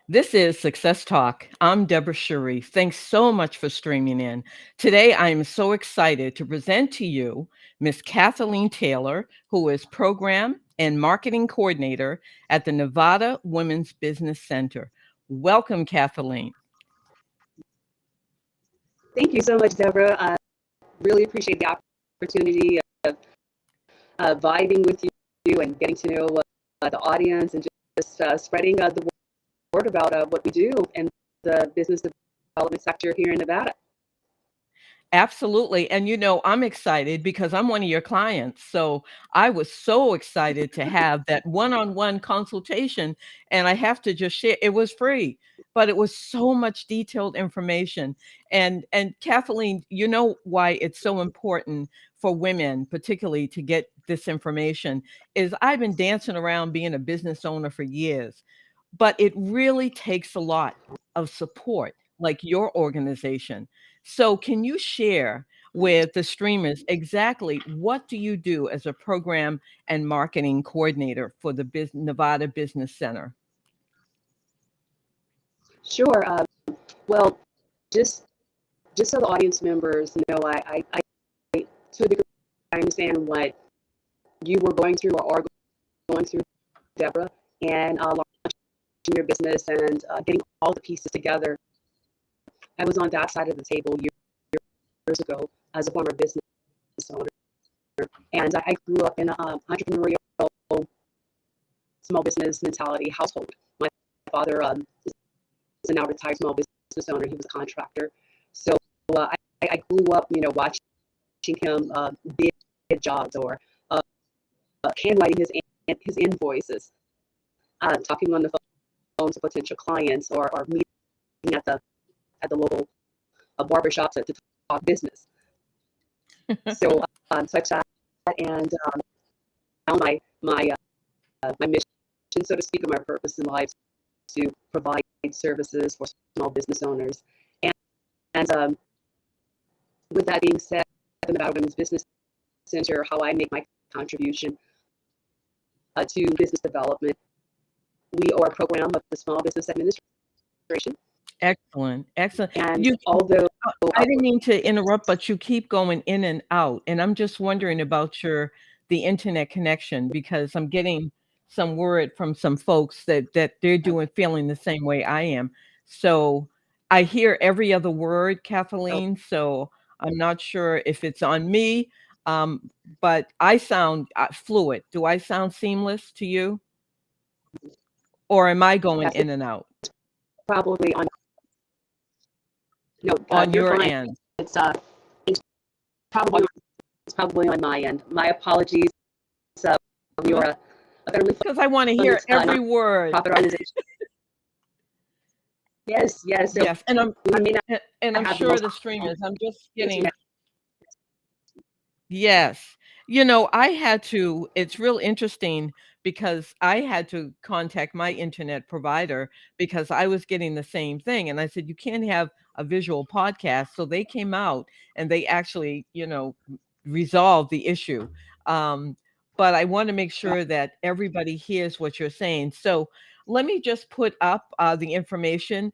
This is Success Talk. I'm Deborah Shariff. Thanks so much for streaming in. Today, I am so excited to present to you Miss Kathleen Taylor, who is Program and Marketing Coordinator at the Nevada Women's Business Center. Welcome, Kathleen. Thank you so much, Deborah. I really appreciate the opportunity of vibing with you and getting to know the audience and just spreading the word about what we do in the business development sector here in Nevada. Absolutely. And I'm excited because I'm one of your clients. So I was so excited to have that one-on-one consultation. And I have to just share, it was free, but it was so much detailed information. And Kathleen, you know why it's so important for women, particularly to get this information, is I've been dancing around being a business owner for years, but it really takes a lot of support, like your organization. So can you share with the streamers exactly what do you do as a program and marketing coordinator for the Nevada Business Center? Sure. Well, just just so the audience members know, I to a degree I understand what you were going through or are going through, Deborah, and launching your business and getting all the pieces together. I was on that side of the table years ago as a former business owner. And I grew up in an entrepreneurial small business mentality household. My father is a now retired small business owner. He was a contractor. So I grew up, watching him bid jobs or handwriting his invoices, talking on the phone to potential clients or meeting at the local barbershop to talk business. So I sat and found my mission, so to speak, or my purpose in life to provide services for small business owners. And with that being said, the Nevada Women's Business Center, how I make my contribution to business development, we are a program of the Small Business Administration. Excellent. Excellent. And You, although I didn't mean to interrupt, but you keep going in and out. And I'm just wondering about the internet connection because I'm getting some word from some folks that they're feeling the same way I am. So I hear every other word, Kathleen. So I'm not sure if it's on me, um, but I sound fluid. Do I sound seamless to you, or am I going yes, in and out probably on no, on you're your fine. end? It's it's probably it's probably on my end. My apologies. Uh, you're a federally Because I want to hear funded every word. nonprofit organization. Yes. So Yes, and I may not I'm have the sure most the streamers, I'm just getting. internet. Yes. I had to, it's real interesting because I had to contact my internet provider because I was getting the same thing. And I said, you can't have a visual podcast. So they came out and they actually, resolved the issue. Um, but I want to make sure that everybody hears what you're saying. So let me just put up the information.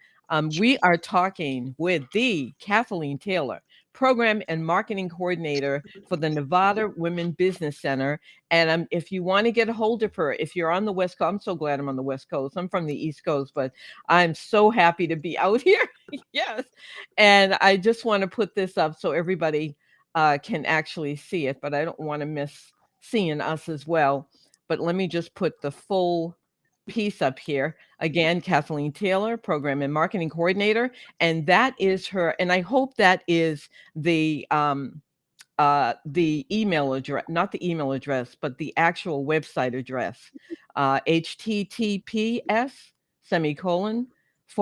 We are talking with the Kathleen Taylor, Program and Marketing Coordinator for the Nevada Women Business Center. And if you want to get a hold of her, if you're on the West Coast, I'm so glad I'm on the West Coast. I'm from the East Coast, but I'm so happy to be out here. Yes. And I just want to put this up so everybody can actually see it, but I don't want to miss seeing us as well. But let me just put the full piece up here. Again, Kathleen Taylor, Program and Marketing Coordinator. And that is her. And I hope that is the email address, not the email address, but the actual website address, https semicolon /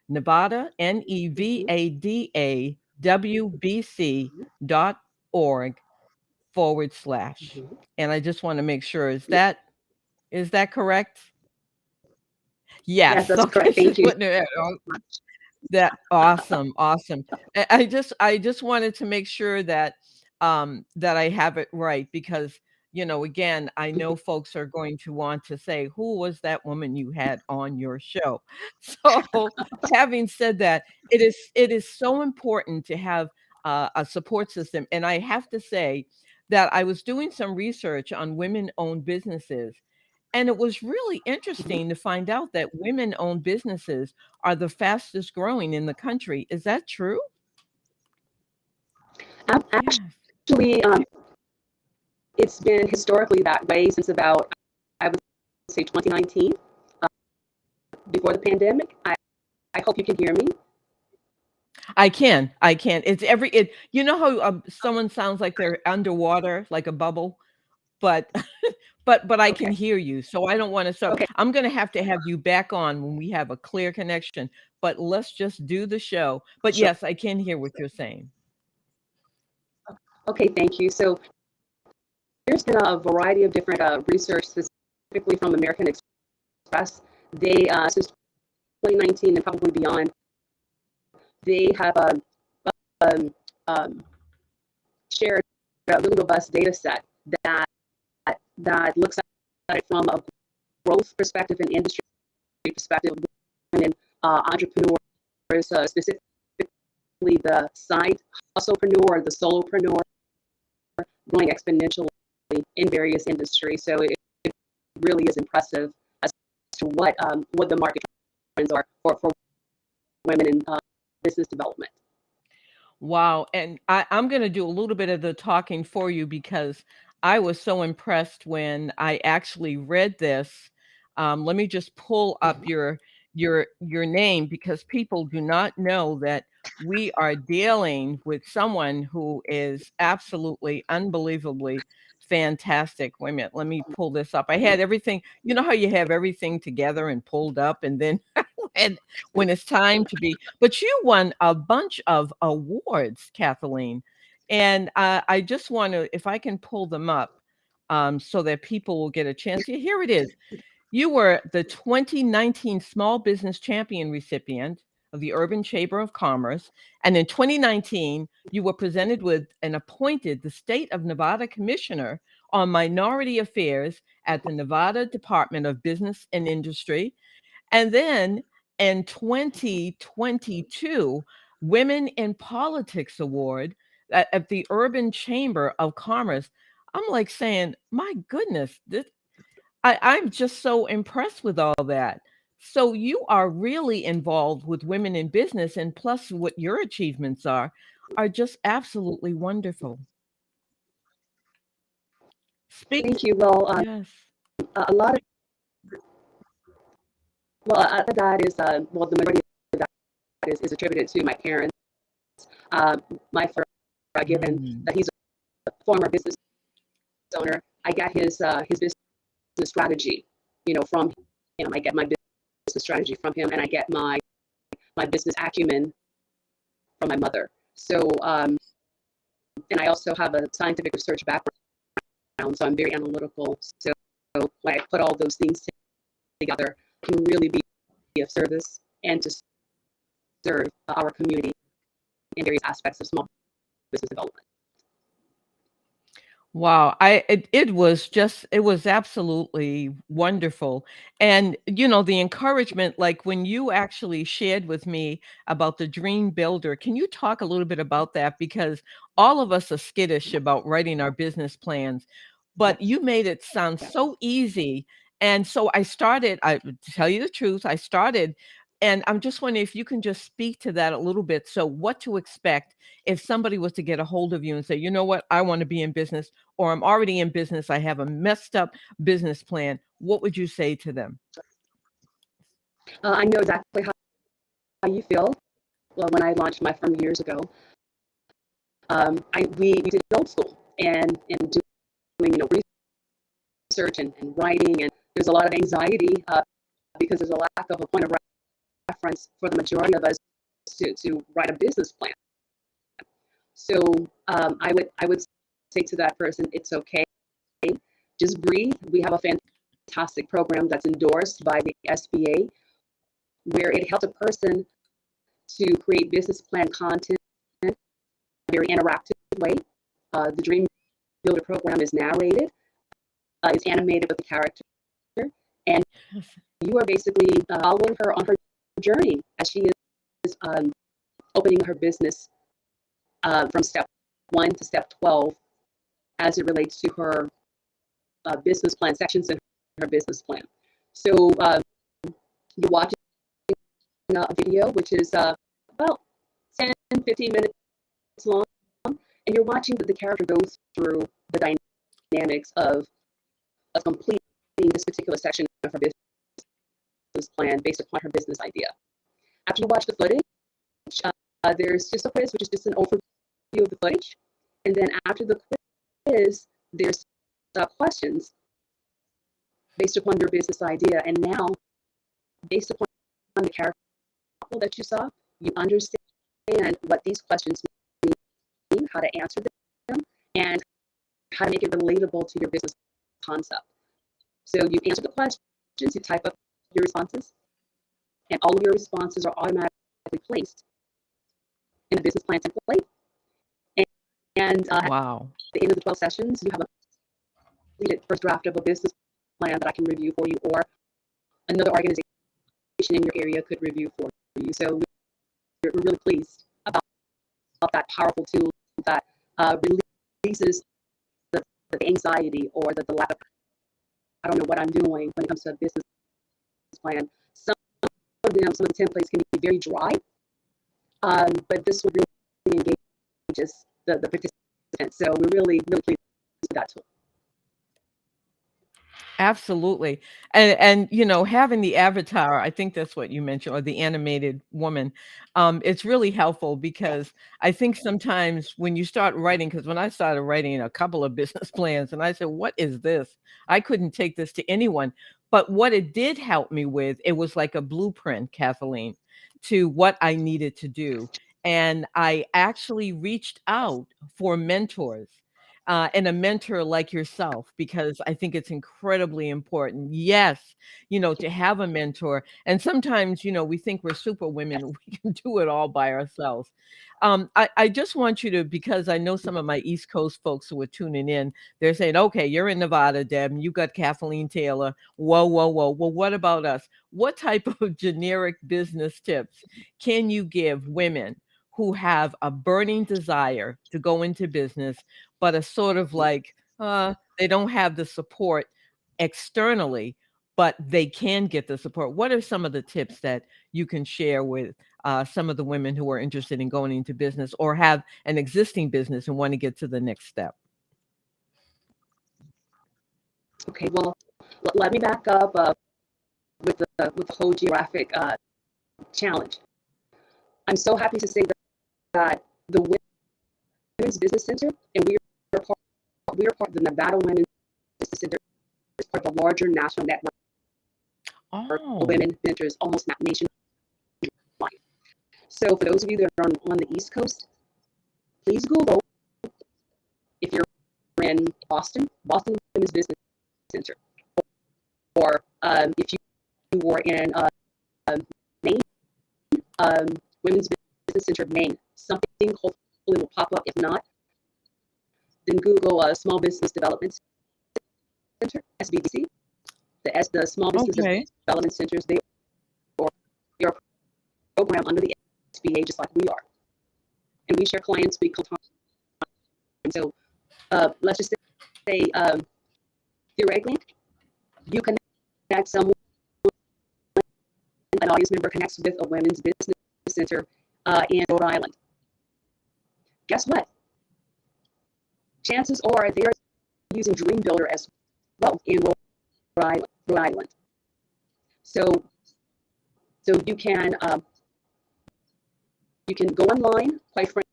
Nevada, NEVADAWBC.org /. And I just want to make sure, is that correct? Yes, Yes. that's Okay. correct. She's Thank you. putting it. That awesome, awesome. I just wanted to make sure that that I have it right because again, I know folks are going to want to say, who was that woman you had on your show? So, having said that, it is so important to have a support system. And I have to say that I was doing some research on women-owned businesses, and it was really Mhm. interesting to find out that women-owned businesses are the fastest growing in the country. Is that true? Yes. Actually, it's been historically that way since about, I would say, 2019, uh, before the pandemic. I hope you can hear me. I can, I can. It's every it you know how, someone sounds like they're underwater, like a bubble? But but I can Okay. hear you, so I don't wanna so Okay. I'm gonna have to have you back on when we have a clear connection, but let's just do the show. But Sure. yes, I can hear what you're saying. Okay. Thank you. So there's been a variety of different research, specifically from American Express. They, since 2019 and probably beyond, they have um, um, shared a really robust data set that that looks at it from a growth perspective and industry perspective. Women entrepreneurs, specifically the side hustlepreneur, the solopreneur, growing exponentially in various industries. So it really is impressive as to what the market trends are for women in business development. Wow, and I'm gonna do a little bit of the talking for you because I was so impressed when I actually read this. Let me just pull up Mhm. your name because people do not know that we are dealing with someone who is absolutely unbelievably fantastic. Wait a minute, let me pull this up. I had everything, you know how you have everything together and pulled up, and then and when it's time to be but you won a bunch of awards, Kathleen, and, I just wanna if I can pull them up, so that people will get a chance yeah, here it is. You were the 2019 Small Business Champion recipient of the Urban Chamber of Commerce, and in 2019, you were presented with and appointed the State of Nevada Commissioner on Minority Affairs at the Nevada Department of Business and Industry, and then in 2022, Women in Politics Award at the Urban Chamber of Commerce. I'm like saying, my goodness, I'm just so impressed with all that. So you are really involved with women in business, and plus what your achievements are just absolutely wonderful. Speak Thank you. Well, yes. a lot of that is well, the majority of that is attributed to my parents. Uh, my father, given Mm. that he's a former business owner, I got his business strategy, from him. I get my business strategy from him, and I get my business acumen from my mother. So, and I also have a scientific research background, so I'm very analytical. So when I put all those things together, I can really be of service and to serve our community in various aspects of small business development. Wow, it was just it was absolutely wonderful. And the encouragement, like when you actually shared with me about the dream builder, can you talk a little bit about that? Because all of us are skittish about writing our business plans, but Yes, you made it sound yes. so easy. And so to tell you the truth, I started, and I'm just wondering if you can just speak to that a little bit. So what to expect if somebody was to get a hold of you and say, you know what, I want to be in business or I'm already in business, I have a messed up business plan, what would you say to them? I know exactly how you feel. Well, when I launched my firm years ago, we did old school and doing research and writing, and there's a lot of anxiety because there's a lack of a point of reference for the majority of us to write a business plan. So I would say to that person, it's okay. Just breathe. We have a fantastic program that's endorsed by the SBA, where it helps a person to create business plan content in a very interactive way. The Dream Builder program is narrated. is animated with the character, and you are basically following her on her journey as she is opening her business from step 1 to step 12 as it relates to her business plan, sections in her business plan. So you're watching a video which is about 10, 15 minutes long, and you're watching the character goes through the dynamics of completing this particular section of her business plan based upon her business idea. After you watch the footage, there's just a quiz, which is just an overview of the footage. And then after the quiz, there's questions based upon your business idea. And now, based upon the character that you saw, you understand what these questions mean, how to answer them, and how to make it relatable to your business concept. So you answer the questions, you type up your responses, and all of your responses are automatically placed in the business plan template. And Wow. at the end of the 12 sessions, you have a completed first draft of a business plan that I can review for you, or another organization in your area could review for you. So we're really pleased about that powerful tool that releases the anxiety or the lack of, I don't know what I'm doing when it comes to a business plan. Some of the templates can be very dry, but this will really engage the participants. So we're really pleased with that tool. Absolutely. And you know, having the avatar, I think that's what you mentioned, or the animated woman, it's really helpful because I think sometimes when you start writing, because when I started writing a couple of business plans, and I said, "What is this? I couldn't take this to anyone." But what it did help me with, it was like a blueprint, Kathleen, to what I needed to do. And I actually reached out for mentors and a mentor like yourself, because I think it's incredibly important. Yes, you know, to have a mentor. And sometimes, you know, we think we're super women, we can do it all by ourselves. I just want you to, because I know some of my East Coast folks who are tuning in, they're saying, okay, you're in Nevada, Deb, and you got Kathleen Taylor. Whoa, whoa, whoa. Well, what about us? What type of generic business tips can you give women who have a burning desire to go into business, but are sort of like, they don't have the support externally, but they can get the support? What are some of the tips that you can share with some of the women who are interested in going into business or have an existing business and want to get to the next step? Okay, well, let me back up with the whole geographic challenge. I'm so happy to say that the Women's Business Center, and we are part of the Nevada Women's Business Center, is part of a larger national network Oh, of women mentors, almost nationwide. So for those of you that are on the East Coast, please Google, if you're in Boston Women's Business Center, or if you were in Maine, Women's Business Center of Maine, something hopefully will pop up. If not, then Google Small Business Development Center, SBDC. The Small Business okay. Development Centers, they are a program under the SBA, just like we are. And we share clients, we co-time. So let's just say, theoretically, you connect someone, an audience member connects with a women's business center in Rhode Island. Guess what? Chances are they are using Dream Builder as well in Rhode Island. So you can go online, quite frankly,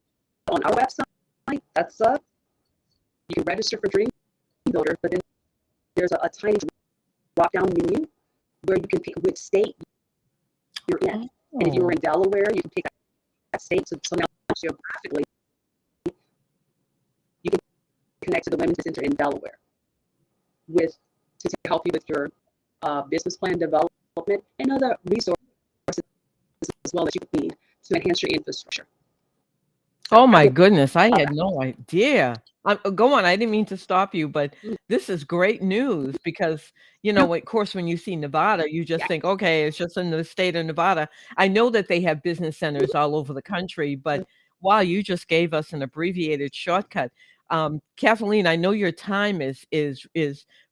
on our website. That's you can register for Dream Builder, but then there's a tiny drop-down menu where you can pick which state you're in. And if you're in Delaware, you can pick that state. So now geographically, you can connect to the Women's Center in Delaware to help you with your business plan development and other resources as well that you need to enhance your infrastructure. So Oh how my do you goodness, I feel had about no idea. Go on, I didn't mean to stop you, but that? this is great news because, No, of course, when you see Nevada, you just yeah, think, okay, it's just in the state of Nevada. I know that they have business centers all over the country, but wow, you just gave us an abbreviated shortcut. Kathleen, I know your time is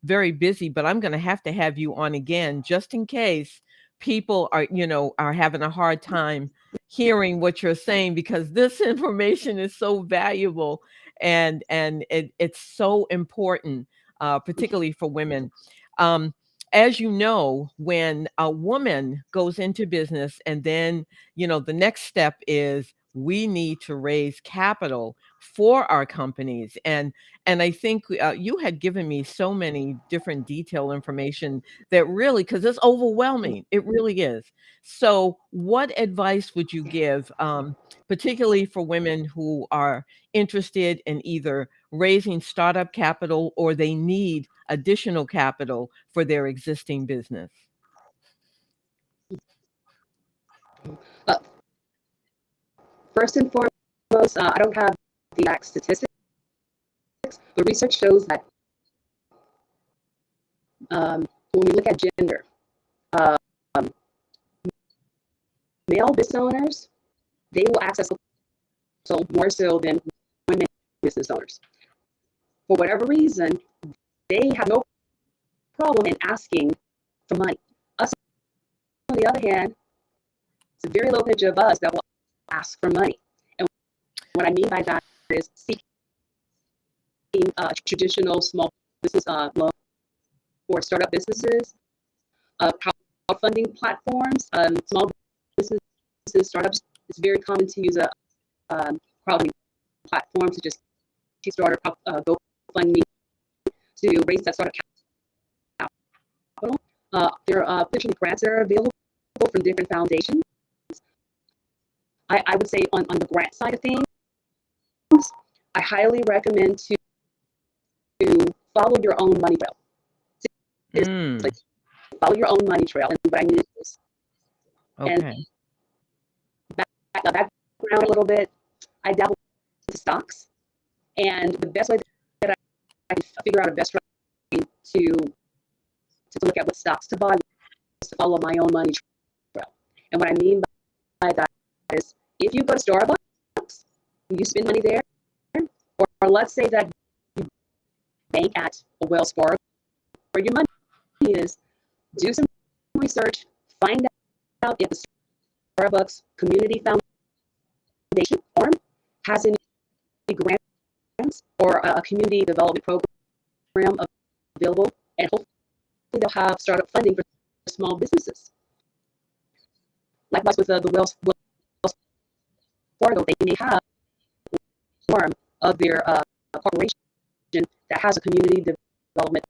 very busy, but I'm going to have you on again just in case people are having a hard time hearing what you're saying because this information is so valuable and it's so important, particularly for women. Um, as you know, when a woman goes into business and then, the next step is we need to raise capital for our companies. And I think you had given me so many different detailed information that really, because it's overwhelming, it really is. So, what advice would you give, particularly for women who are interested in either raising startup capital or they need additional capital for their existing business? uh, first and foremost, I don't have the exact statistics, but research shows that when we look at gender, um, male business owners, they will access capital more so than women business owners. For whatever reason, they have no problem in asking for money. Us, on the other hand, it's a very low percentage of us that will ask for money. And what I mean by that is seeking traditional small business loan for startup businesses, crowdfunding platforms, small businesses, startups. It's very common to use a crowdfunding platform such as Kickstarter, GoFundMe to raise that startup capital. There are potentially grants that are available from different foundations. I would say on the grant side of things, I highly recommend to follow your own money trail. Mm, Seriously, follow your own money trail. And what I mean is, and okay. background a little bit, I dabble in stocks. And the best way that I can figure out a best way to look at what stocks to buy is to follow my own money trail. And what I mean by that is if you go to Starbucks, you spend money there, or let's say that you bank at a Wells Fargo, where your money is, do some research, find out if the Starbucks Community Foundation Arm has any grants or a community development program available, and hopefully they'll have startup funding for small businesses. Likewise with the Wells Fargo, they may have an arm of their corporation that has a community development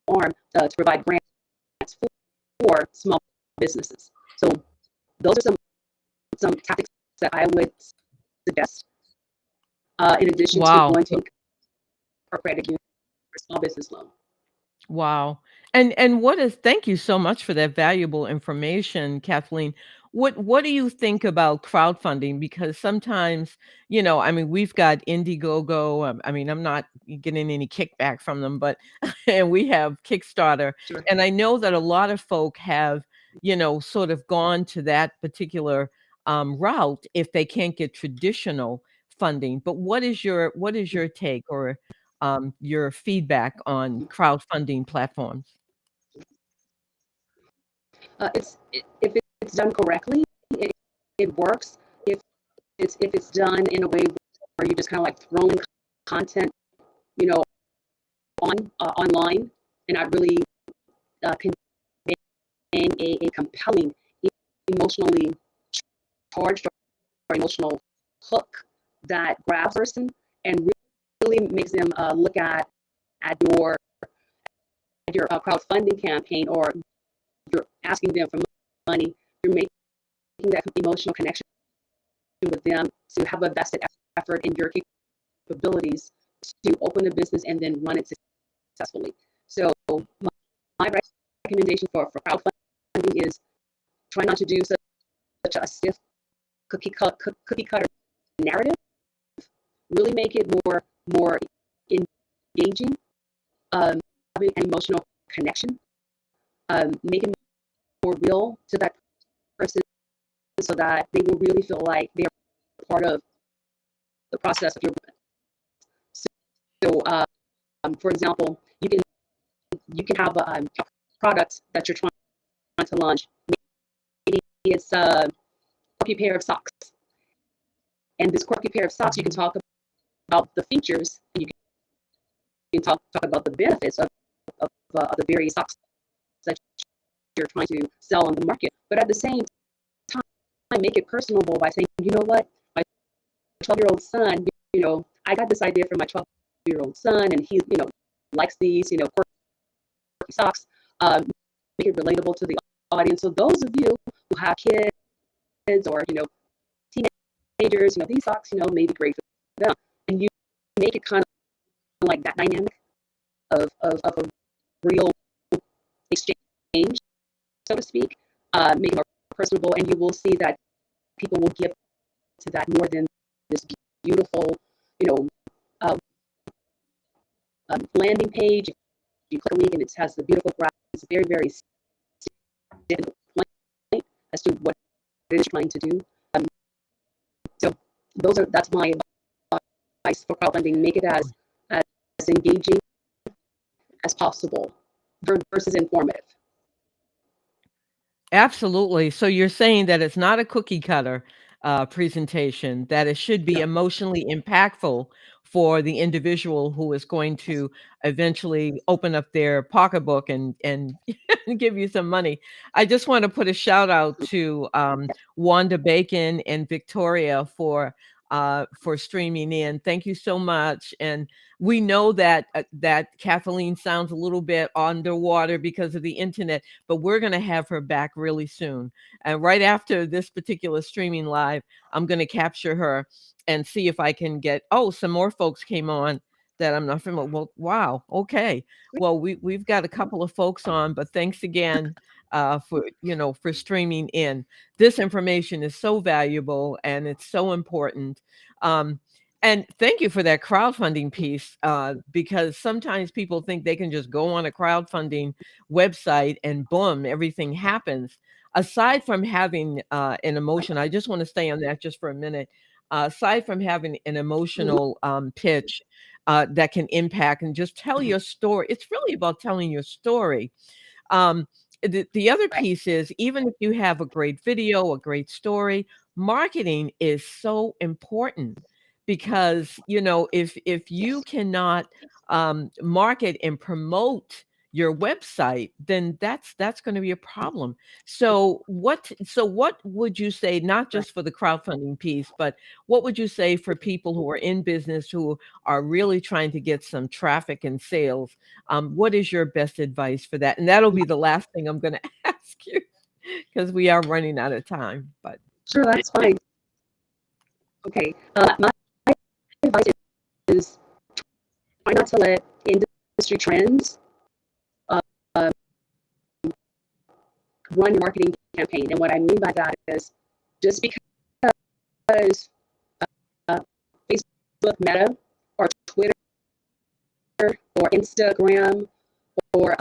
arm to provide grants for small businesses. So those are some tactics that I would suggest in addition to Wow. going to a credit union for small business loan. Wow. And what is thank you so much for that valuable information, Kathleen. What do you think about crowdfunding? Because sometimes, I mean, we've got Indiegogo. I mean, I'm not getting any kickback from them, but and we have Kickstarter. Sure. And I know that a lot of folk have, sort of gone to that particular route if they can't get traditional funding. But what is your take or your feedback on crowdfunding platforms? If it's done correctly, it, it works. If it's done in a way where you just kind of like throwing content, you know, online and not really conveying a compelling, emotionally charged or emotional hook that grabs a person and really makes them look at your crowdfunding campaign, or you're asking them for money. You're making that emotional connection with them to have a vested effort in your capabilities to open a business and then run it successfully. So my recommendation for crowdfunding is try not to do such a stiff cookie cutter narrative. really make it more engaging, having an emotional connection, make it more real to that person so that they will really feel like they are part of the process of your movement. So, for example, you can have a product that you're trying to launch. Maybe it's a quirky pair of socks, and this quirky pair of socks, you can talk about the features, and you can talk about the benefits of the various socks that you're trying to sell on the market. But at the same time, make it personable by saying, you know what, my 12-year-old son, I got this idea from my 12-year-old son, and he, likes these, quirky socks. Make it relatable to the audience. So those of you who have kids or, teenagers, these socks, may be great for them. And you make it kind of like that dynamic of a real exchange, so to speak, make it more personable, and you will see that people will give to that more than this beautiful, you know, uh, landing page. You click a link and it has the beautiful graphics. It's very, very point as to what it is trying to do. So that's my advice for crowdfunding. Make it as engaging as possible versus informative. Absolutely. So you're saying that it's not a cookie cutter presentation, that it should be No, emotionally impactful for the individual who is going to eventually open up their pocketbook and give you some money. I just want to put a shout out to Wanda Bacon and Victoria for streaming in. Thank you so much. And we know that that Kathleen sounds a little bit underwater because of the internet, but we're going to have her back really soon. And right after this particular streaming live, I'm going to capture her and see if I can get, oh, some more folks came on that I'm not familiar. Well, wow. Okay. Well, we've got a couple of folks on, but thanks again for streaming in. This information is so valuable and it's so important. Um, and thank you for that crowdfunding piece, because sometimes people think they can just go on a crowdfunding website and boom, everything happens. Aside from having an emotion, I just want to stay on that just for a minute. Aside from having an emotional pitch that can impact and just tell your story, it's really about telling your story. Um, the other right, piece is even if you have a great video, a great story, marketing is so important because if you yes, cannot market and promote your website, then that's going to be a problem. So what would you say, not right. just for the crowdfunding piece, but what would you say for people who are in business who are really trying to get some traffic and sales? What is your best advice for that? And that'll be the last thing I'm going to ask you because we are running out of time. But Sure, that's fine. Okay. My advice is try not to let industry trends uh, uh, run your marketing campaign. And what I mean by that is just because uh, Facebook Meta or Twitter or Instagram or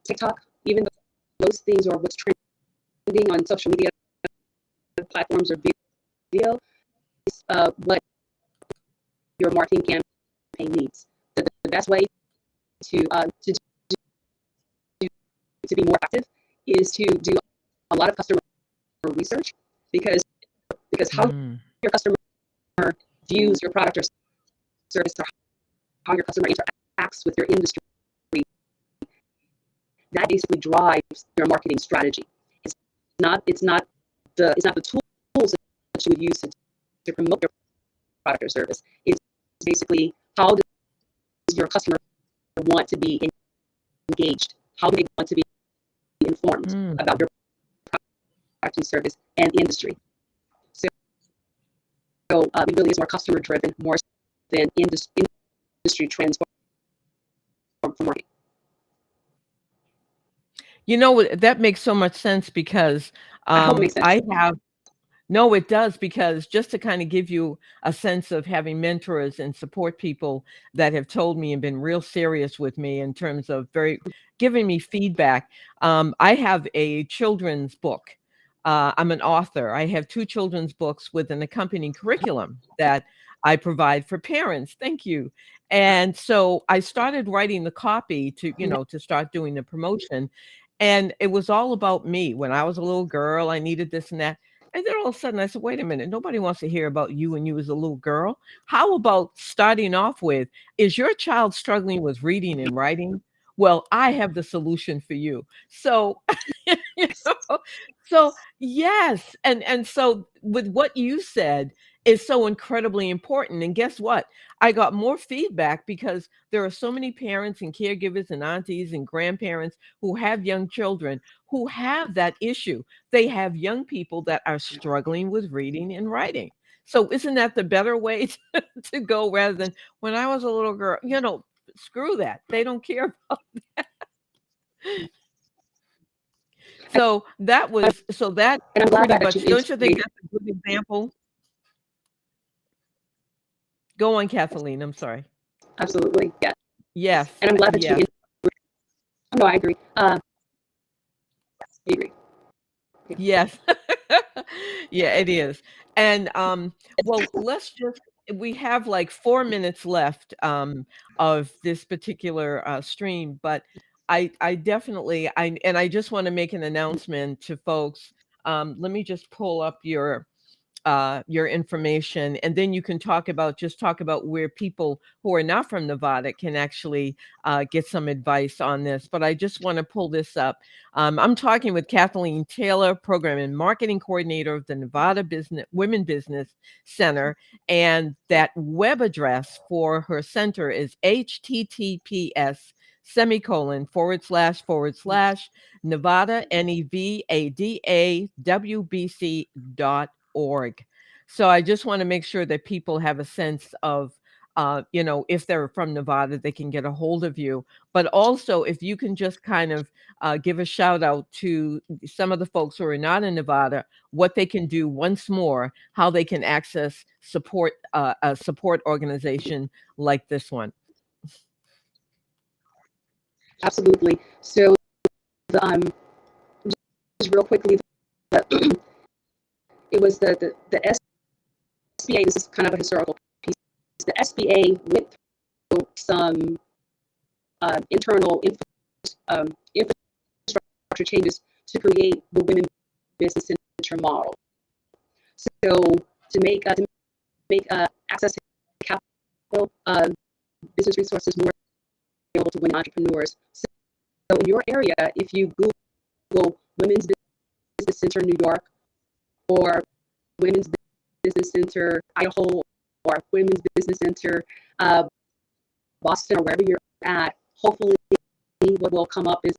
TikTok, even though those things are what's trending on social media platforms or video, what your marketing campaign needs. The best way to be more effective is to do a lot of customer research because how mm, your customer views your product or service or how your customer interacts with your industry, that basically drives your marketing strategy. It's not the tools that you would use to promote your product or service. It's basically how does your customer want to be engaged? How do they want to be informed mm. about your product and service and industry? So it really is more customer driven, more than industry trends for marketing. That makes so much sense because I hope it makes sense. I have No, it does, because just to kind of give you a sense of having mentors and support people that have told me and been real serious with me in terms of very giving me feedback. I have a children's book. I'm an author. I have two children's books with an accompanying curriculum that I provide for parents. Thank you. And so I started writing the copy to, to start doing the promotion. And it was all about me. When I was a little girl, I needed this and that. And then all of a sudden I said, wait a minute, nobody wants to hear about you when you was a little girl. How about starting off with, is your child struggling with reading and writing? Well, I have the solution for you. So, you know, so yes. And so with what you said is so incredibly important. And guess what? I got more feedback because there are so many parents and caregivers and aunties and grandparents who have young children who have that issue. They have young people that are struggling with reading and writing. So isn't that the better way to go rather than when I was a little girl, screw that. They don't care about. So that And I'm glad pretty that you much, don't you think integrated. that's a good example? Go on, Kathleen. I'm sorry. Absolutely, yes. Yes, And I'm glad that you. yes, No, I agree. I agree. Yeah. yes. Yeah, it is. And well, we have like 4 minutes left of this particular stream, but I definitely I just want to make an announcement to folks. Let me just pull up your information, and then you can talk about where people who are not from Nevada can actually get some advice on this. But I just want to pull this up. I'm talking with Kathleen Taylor, Program and Marketing Coordinator of the Nevada Women Business Center, and that web address for her center is https semicolon / Nevada NEVADAWBC.org. So I just want to make sure that people have a sense of, if they're from Nevada, they can get a hold of you. But also, if you can just kind of give a shout out to some of the folks who are not in Nevada, what they can do once more, how they can access support, a support organization like this one. Absolutely. So the just real quickly, the, it was the SBA. This is kind of a historical piece. The SBA went through some internal infrastructure changes to create the Women Business Center model. So to make access to capital, business resources more available to women entrepreneurs. So in your area, if you Google Women's Business Center New York, or Women's Business Center Idaho, or Women's Business Center Boston, or wherever you're at, hopefully what will come up is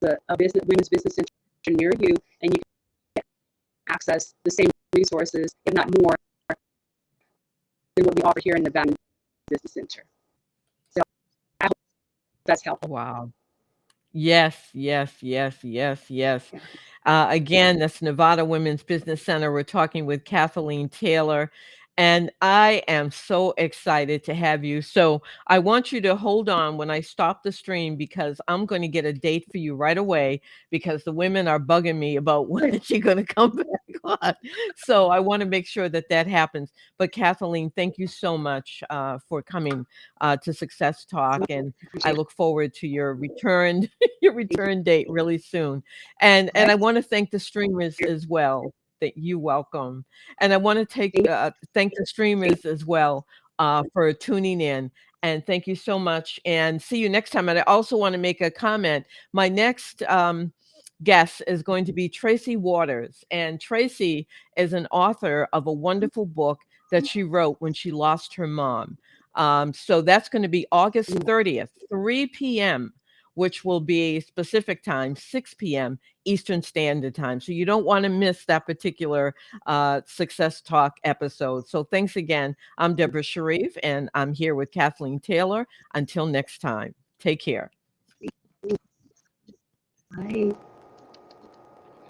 a women's business center near you, and you can access the same resources, if not more, than what we offer here in the Nevada Business Center. So I hope that's helpful. Wow. Yes, yes, yes, yes, yes. Yeah. Again, that's Nevada Women's Business Center. We're talking with Kathleen Taylor, and I am so excited to have you. So I want you to hold on when I stop the stream, because I'm going to get a date for you right away, because the women are bugging me about when she's going to come back on. So I want to make sure that that happens. But Kathleen, thank you so much for coming to Success Talk, and I Appreciate look forward to your return your return date really soon. And I it. want to thank the streamers as well that you welcome. And I want to thank the streamers as well for tuning in. And thank you so much. And see you next time. And I also want to make a comment. My next guest is going to be Tracy Waters. And Tracy is an author of a wonderful book that she wrote when she lost her mom. So that's going to be August 30th, 3 p.m., which will be specific time, 6 p.m. Eastern Standard Time. So you don't want to miss that particular Success Talk episode. So thanks again. I'm Deborah Shariff, and I'm here with Kathleen Taylor. Until next time, take care. Bye.